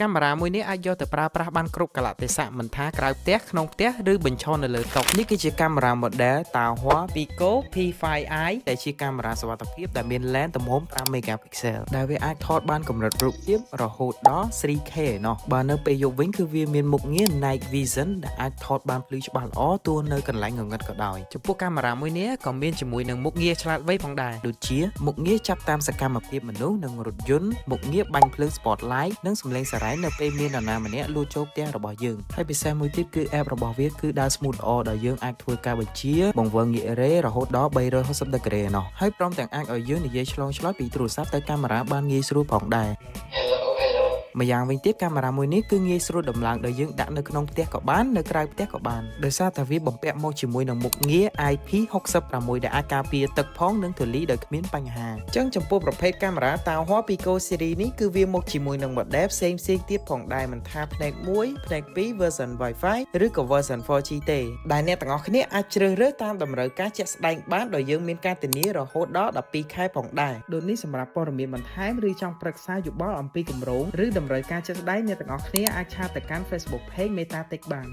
កាមេរ៉ាមួយនេះអាចយកទៅប្រើប្រាស់បានគ្រប់កលៈទេសៈមិនថាក្រៅផ្ទះក្នុងផ្ទះឬបញ្ឈរនៅលើតុនេះគឺជាកាមេរ៉ា model Tahua Pico P5i ដែលជាកាមេរ៉ាសុវត្ថិភាពដែលមាន lens ទំហំ5 megapixel ដែលវាអាចថតបានកម្រិតរូបភាពរហូតដល់ 3K ណោះបើនៅពេលយប់វិញគឺវាមានមុខងារ Night Vision ដែលអាចថតបានភ្លឺច្បាស់ល្អទោះនៅកន្លែងងងឹតក៏ដោយចំពោះកាមេរ៉ាមួយនេះក៏មានជាមួយនឹងមុខងារឆ្លាតវៃផងដែរដូចជាមុខងារចាប់តាមសកម្មភាពមនុស្សនិងរថយន្តមុខងារបាញ់ភ្លើង spotlight និងសំឡេងសារ៉ែងនៅពេលមាននរណាម្នាក់លួចចូលផ្ទះរបស់យើងហើយពិសេសមួយទៀតគឺ app របស់វាគឺដើរ smooth ល្អដែលយើងអាចធ្វើការបញ្ជាបង្វិលងាករេរហូតដល់360ដឺក្រេណោះហើយព្រមទាំងអាចឲ្យយើងនិយាយឆ្លងឆ្លើយពីទូរស័ព្ទទៅកាមេរ៉ាបានងាយស្រួលផងដែរម្យ៉ាងវិញទៀតកាមេរ៉ាមួយនេះគឺងាយស្រួលដំឡើងដោយយើងដាក់នៅក្នុងផ្ទះក៏បាននៅក្រៅផ្ទះក៏បានដោយសារតែវាបំពាក់មកជាមួយនឹងមុខងារ IP66 ដែលអាចការពារទឹកផងនិងធូលីដោយគ្មានបញ្ហាអញ្ចឹងចំពោះប្រភេទកាមេរ៉ា Tahua Pico Series នេះគឺវាមកជាមួយនឹង model ផ្សេងទៀតផងដែរមិនថាផ្នែក1ផ្នែក2 version Wi-Fi ឬក៏ version 4G ទេដែលអ្នកទាំងអស់គ្នាអាចជ្រើសរើសតាមតម្រូវការជាក់ស្ដែងបានដោយយើងមានការធានារហូតដល់12ខែផងដែរដូចនេះសម្រាប់ព័ត៌មានបន្ថែមឬចង់ប្រឹក្សាយោបល់អំពីគម្រោងឬតម្រូវការជាក់ស្ដែងអ្នកទាំងអស់គ្នាអាចឆាតទៅកាន់ Facebook Page Metatech បាន